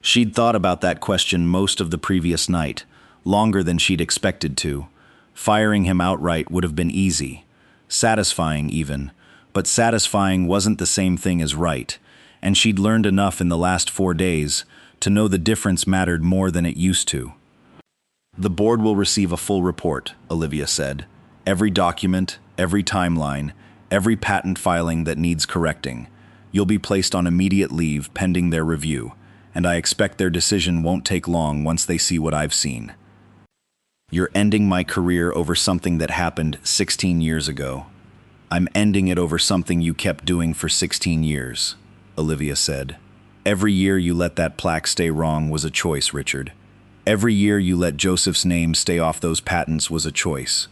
She'd thought about that question most of the previous night, longer than she'd expected to. Firing him outright would have been easy, satisfying even, but satisfying wasn't the same thing as right, and she'd learned enough in the last 4 days to know the difference mattered more than it used to. The board will receive a full report, Olivia said. Every document, every timeline, every patent filing that needs correcting. You'll be placed on immediate leave pending their review, and I expect their decision won't take long once they see what I've seen. You're ending my career over something that happened 16 years ago. I'm ending it over something you kept doing for 16 years, Olivia said. Every year you let that plaque stay wrong was a choice, Richard. Every year you let Joseph's name stay off those patents was a choice.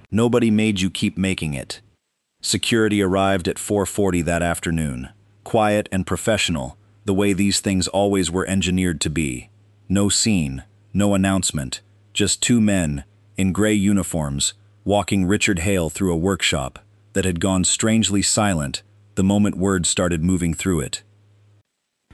Nobody made you keep making it. Security arrived at 4:40 that afternoon. Quiet and professional, the way these things always were engineered to be. No scene, no announcement, just 2 men, in gray uniforms, walking Richard Hale through a workshop that had gone strangely silent the moment words started moving through it.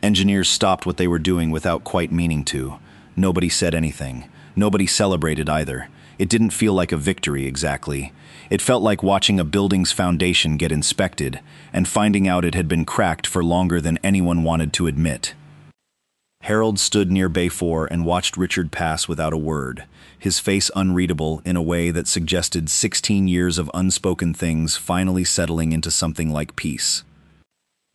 Engineers stopped what they were doing without quite meaning to. Nobody said anything. Nobody celebrated either. It didn't feel like a victory exactly. It felt like watching a building's foundation get inspected and finding out it had been cracked for longer than anyone wanted to admit. Harold stood near Bay 4 and watched Richard pass without a word, his face unreadable in a way that suggested 16 years of unspoken things finally settling into something like peace.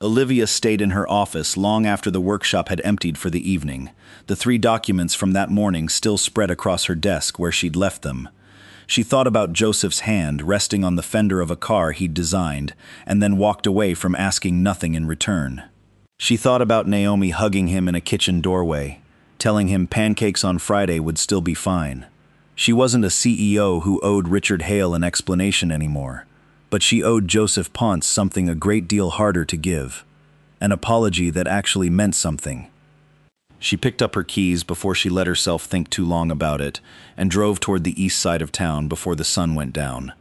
Olivia stayed in her office long after the workshop had emptied for the evening, the 3 documents from that morning still spread across her desk where she'd left them. She thought about Joseph's hand resting on the fender of a car he'd designed, and then walked away from asking nothing in return. She thought about Naomi hugging him in a kitchen doorway, telling him pancakes on Friday would still be fine. She wasn't a CEO who owed Richard Hale an explanation anymore, but she owed Joseph Ponce something a great deal harder to give, an apology that actually meant something. She picked up her keys before she let herself think too long about it and drove toward the east side of town before the sun went down.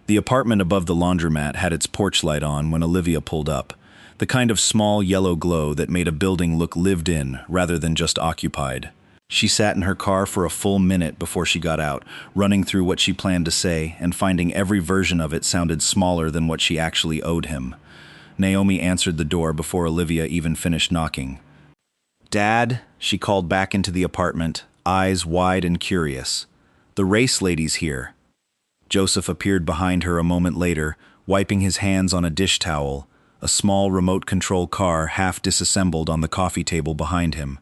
The apartment above the laundromat had its porch light on when Olivia pulled up, the kind of small yellow glow that made a building look lived in rather than just occupied. She sat in her car for a full minute before she got out, running through what she planned to say and finding every version of it sounded smaller than what she actually owed him. Naomi answered the door before Olivia even finished knocking. "Dad," she called back into the apartment, eyes wide and curious. "The race lady's here." Joseph appeared behind her a moment later, wiping his hands on a dish towel, a small remote control car half disassembled on the coffee table behind him.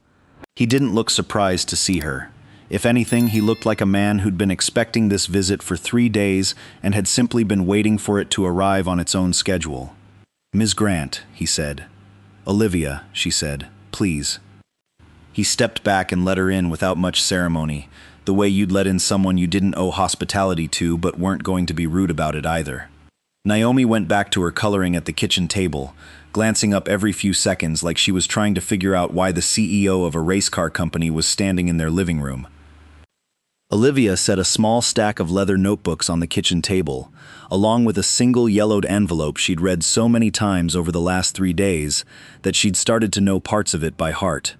He didn't look surprised to see her. If anything, he looked like a man who'd been expecting this visit for 3 days and had simply been waiting for it to arrive on its own schedule. "Ms. Grant," he said. "Olivia," she said, "please." He stepped back and let her in without much ceremony, the way you'd let in someone you didn't owe hospitality to but weren't going to be rude about it either. Naomi went back to her coloring at the kitchen table, glancing up every few seconds like she was trying to figure out why the CEO of a race car company was standing in their living room. Olivia set a small stack of leather notebooks on the kitchen table, along with a single yellowed envelope she'd read so many times over the last 3 days that she'd started to know parts of it by heart.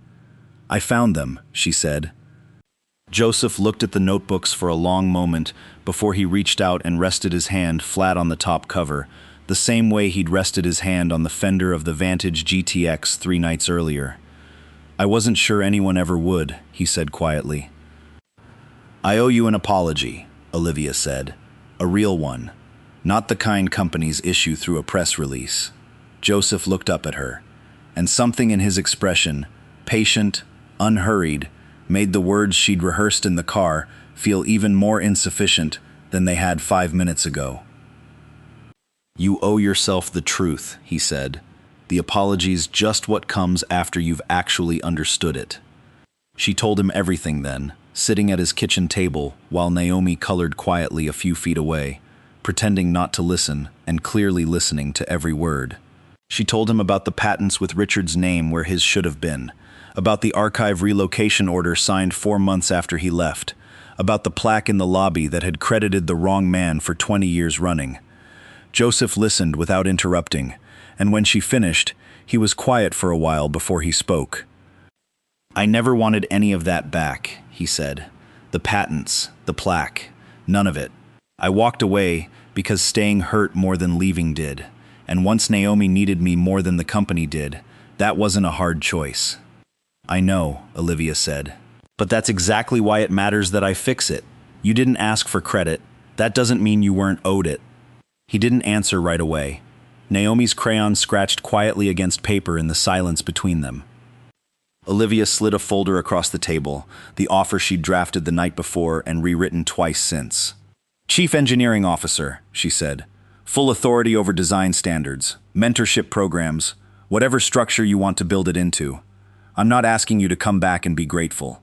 "I found them," she said. Joseph looked at the notebooks for a long moment before he reached out and rested his hand flat on the top cover, the same way he'd rested his hand on the fender of the Vantage GTX 3 nights earlier. "I wasn't sure anyone ever would," he said quietly. "I owe you an apology," Olivia said. "A real one. Not the kind companies issue through a press release." Joseph looked up at her, and something in his expression, patient, unhurried, made the words she'd rehearsed in the car feel even more insufficient than they had 5 minutes ago. "You owe yourself the truth," he said. "The apology's just what comes after you've actually understood it." She told him everything then, sitting at his kitchen table while Naomi colored quietly a few feet away, pretending not to listen and clearly listening to every word. She told him about the patents with Richard's name where his should have been, about the archive relocation order signed 4 months after he left, about the plaque in the lobby that had credited the wrong man for 20 years running. Joseph listened without interrupting, and when she finished, he was quiet for a while before he spoke. "I never wanted any of that back," he said. "The patents, the plaque, none of it. I walked away because staying hurt more than leaving did, and once Naomi needed me more than the company did, that wasn't a hard choice." "I know," Olivia said. "But that's exactly why it matters that I fix it. You didn't ask for credit. That doesn't mean you weren't owed it." He didn't answer right away. Naomi's crayon scratched quietly against paper in the silence between them. Olivia slid a folder across the table, the offer she'd drafted the night before and rewritten twice since. "Chief Engineering Officer," she said. "Full authority over design standards, mentorship programs, whatever structure you want to build it into. I'm not asking you to come back and be grateful.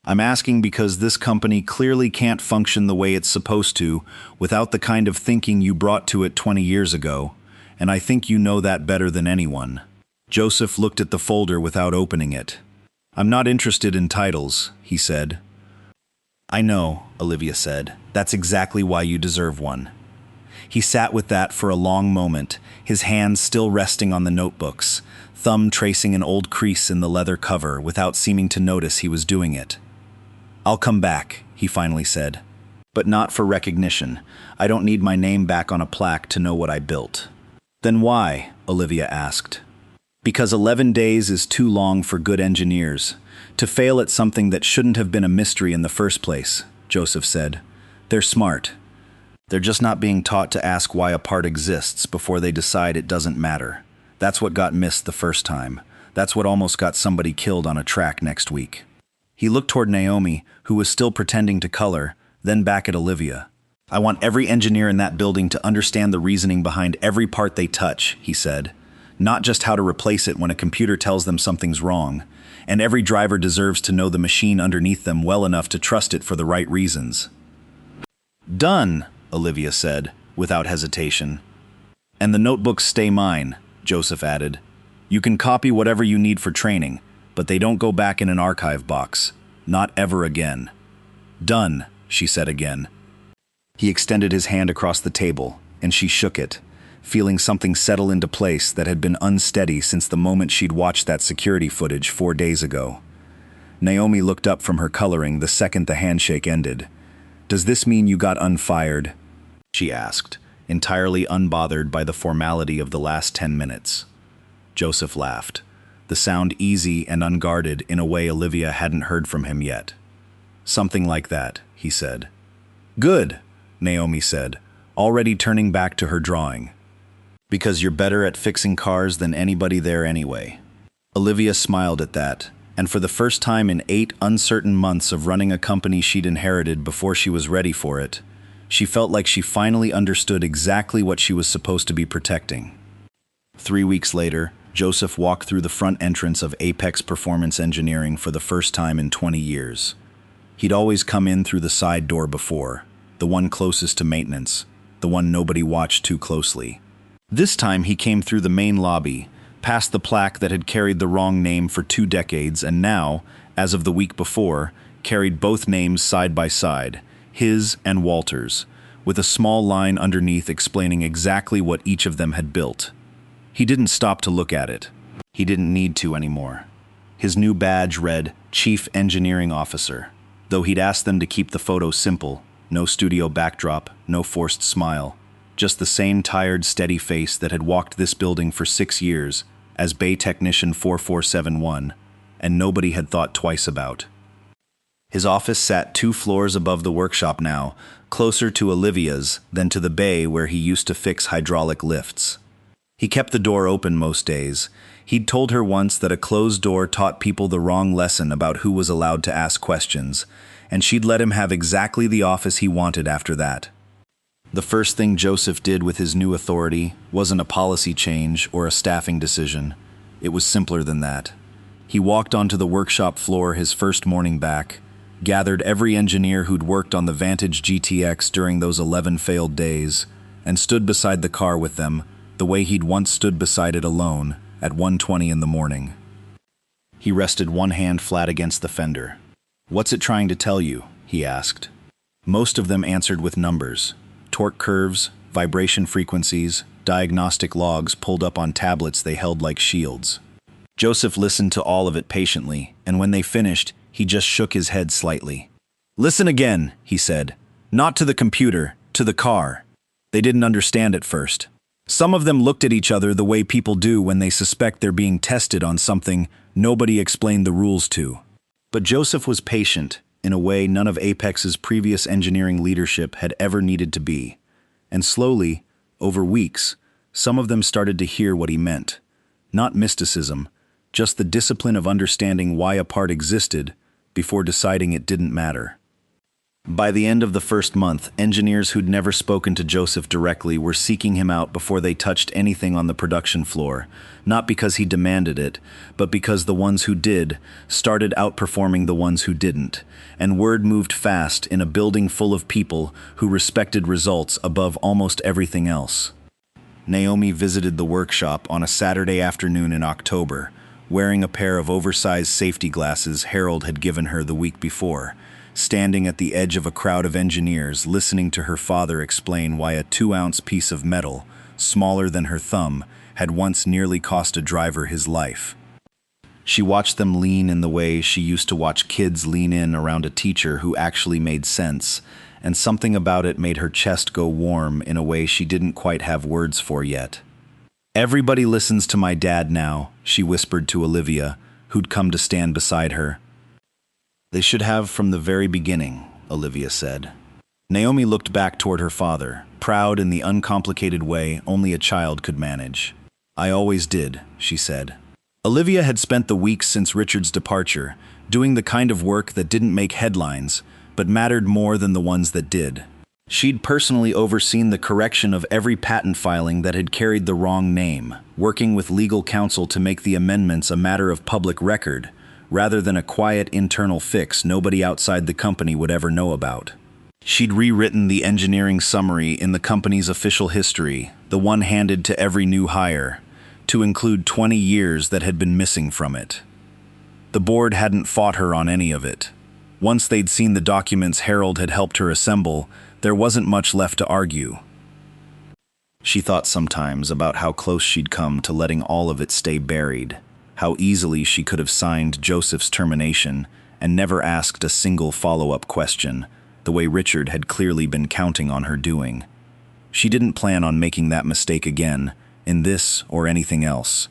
I'm asking because this company clearly can't function the way it's supposed to without the kind of thinking you brought to it 20 years ago, and I think you know that better than anyone." Joseph looked at the folder without opening it. "I'm not interested in titles," he said. "I know," Olivia said. "That's exactly why you deserve one." He sat with that for a long moment, his hands still resting on the notebooks, thumb tracing an old crease in the leather cover without seeming to notice he was doing it. "I'll come back," he finally said. "But not for recognition. I don't need my name back on a plaque to know what I built." "Then why?" Olivia asked. "Because 11 days is too long for good engineers. To fail at something that shouldn't have been a mystery in the first place," Joseph said. "They're smart. They're just not being taught to ask why a part exists before they decide it doesn't matter. That's what got missed the first time. That's what almost got somebody killed on a track next week." He looked toward Naomi, who was still pretending to color, then back at Olivia. "I want every engineer in that building to understand the reasoning behind every part they touch," he said. "Not just how to replace it when a computer tells them something's wrong. And every driver deserves to know the machine underneath them well enough to trust it for the right reasons." "Done," Olivia said, without hesitation. "And the notebooks stay mine," Joseph added. "You can copy whatever you need for training, but they don't go back in an archive box. Not ever again." "Done," she said again. He extended his hand across the table, and she shook it, feeling something settle into place that had been unsteady since the moment she'd watched that security footage 4 days ago. Naomi looked up from her coloring the second the handshake ended. "Does this mean you got unfired?" she asked, entirely unbothered by the formality of the last 10 minutes. Joseph laughed, the sound easy and unguarded in a way Olivia hadn't heard from him yet. "Something like that," he said. "Good," Naomi said, already turning back to her drawing. Because you're better at fixing cars than anybody there anyway. Olivia smiled at that, and for the first time in 8 uncertain months of running a company she'd inherited before she was ready for it, she felt like she finally understood exactly what she was supposed to be protecting. 3 weeks later, Joseph walked through the front entrance of Apex Performance Engineering for the first time in 20 years. He'd always come in through the side door before, the one closest to maintenance, the one nobody watched too closely. This time he came through the main lobby, past the plaque that had carried the wrong name for 2 decades and now, as of the week before, carried both names side by side, his and Walter's, with a small line underneath explaining exactly what each of them had built. He didn't stop to look at it. He didn't need to anymore. His new badge read Chief Engineering Officer, though he'd asked them to keep the photo simple, no studio backdrop, no forced smile, just the same tired, steady face that had walked this building for 6 years as Bay Technician 4471, and nobody had thought twice about. His office sat 2 floors above the workshop now, closer to Olivia's than to the bay where he used to fix hydraulic lifts. He kept the door open most days. He'd told her once that a closed door taught people the wrong lesson about who was allowed to ask questions, and she'd let him have exactly the office he wanted after that. The first thing Joseph did with his new authority wasn't a policy change or a staffing decision. It was simpler than that. He walked onto the workshop floor his first morning back, gathered every engineer who'd worked on the Vantage GTX during those 11 failed days, and stood beside the car with them, the way he'd once stood beside it alone, at 1:20 in the morning. He rested one hand flat against the fender. "What's it trying to tell you?" he asked. Most of them answered with numbers. Torque curves, vibration frequencies, diagnostic logs pulled up on tablets they held like shields. Joseph listened to all of it patiently, and when they finished, he just shook his head slightly. "Listen again," he said. "Not to the computer, to the car." They didn't understand at first. Some of them looked at each other the way people do when they suspect they're being tested on something nobody explained the rules to. But Joseph was patient, in a way none of Apex's previous engineering leadership had ever needed to be. And slowly, over weeks, some of them started to hear what he meant. Not mysticism, just the discipline of understanding why a part existed before deciding it didn't matter. By the end of the first month, engineers who'd never spoken to Joseph directly were seeking him out before they touched anything on the production floor, not because he demanded it, but because the ones who did started outperforming the ones who didn't, and word moved fast in a building full of people who respected results above almost everything else. Naomi visited the workshop on a Saturday afternoon in October, wearing a pair of oversized safety glasses Harold had given her the week before, standing at the edge of a crowd of engineers listening to her father explain why a 2-ounce piece of metal, smaller than her thumb, had once nearly cost a driver his life. She watched them lean in the way she used to watch kids lean in around a teacher who actually made sense, and something about it made her chest go warm in a way she didn't quite have words for yet. "Everybody listens to my dad now," she whispered to Olivia, who'd come to stand beside her. "They should have from the very beginning," Olivia said. Naomi looked back toward her father, proud in the uncomplicated way only a child could manage. "I always did," she said. Olivia had spent the weeks since Richard's departure, doing the kind of work that didn't make headlines, but mattered more than the ones that did. She'd personally overseen the correction of every patent filing that had carried the wrong name, working with legal counsel to make the amendments a matter of public record, rather than a quiet internal fix nobody outside the company would ever know about. She'd rewritten the engineering summary in the company's official history, the one handed to every new hire, to include 20 years that had been missing from it. The board hadn't fought her on any of it. Once they'd seen the documents Harold had helped her assemble, there wasn't much left to argue. She thought sometimes about how close she'd come to letting all of it stay buried, how easily she could have signed Joseph's termination and never asked a single follow-up question, the way Richard had clearly been counting on her doing. She didn't plan on making that mistake again, in this or anything else.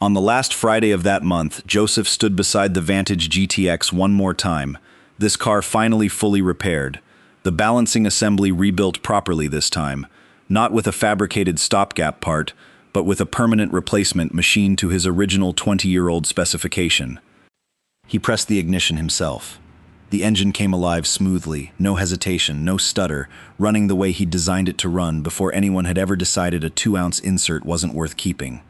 On the last Friday of that month, Joseph stood beside the Vantage GTX one more time, this car finally fully repaired, the balancing assembly rebuilt properly this time, Not with a fabricated stopgap part, but with a permanent replacement machined to his original 20-year-old specification. He pressed the ignition himself. The engine came alive smoothly, no hesitation, no stutter, running the way he'd designed it to run before anyone had ever decided a 2-ounce insert wasn't worth keeping.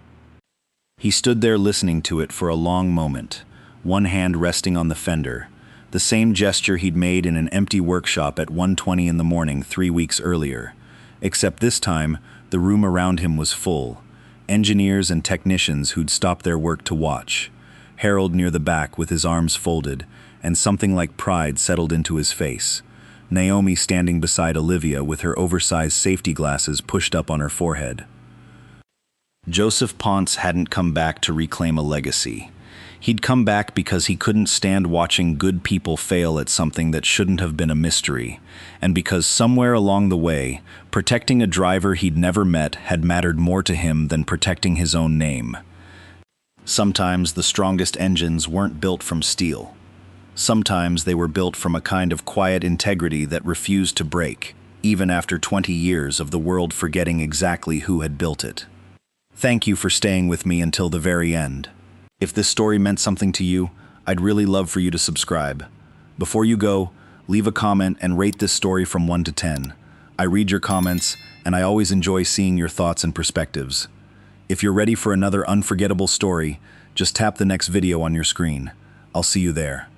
He stood there listening to it for a long moment, one hand resting on the fender, the same gesture he'd made in an empty workshop at 1:20 in the morning 3 weeks earlier. Except this time, the room around him was full. Engineers and technicians who'd stopped their work to watch. Harold near the back with his arms folded, and something like pride settled into his face. Naomi standing beside Olivia with her oversized safety glasses pushed up on her forehead. Joseph Ponce hadn't come back to reclaim a legacy. He'd come back because he couldn't stand watching good people fail at something that shouldn't have been a mystery, and because somewhere along the way, protecting a driver he'd never met had mattered more to him than protecting his own name. Sometimes the strongest engines weren't built from steel. Sometimes they were built from a kind of quiet integrity that refused to break, even after 20 years of the world forgetting exactly who had built it. Thank you for staying with me until the very end. If this story meant something to you, I'd really love for you to subscribe. Before you go, leave a comment and rate this story from 1 to 10. I read your comments, and I always enjoy seeing your thoughts and perspectives. If you're ready for another unforgettable story, just tap the next video on your screen. I'll see you there.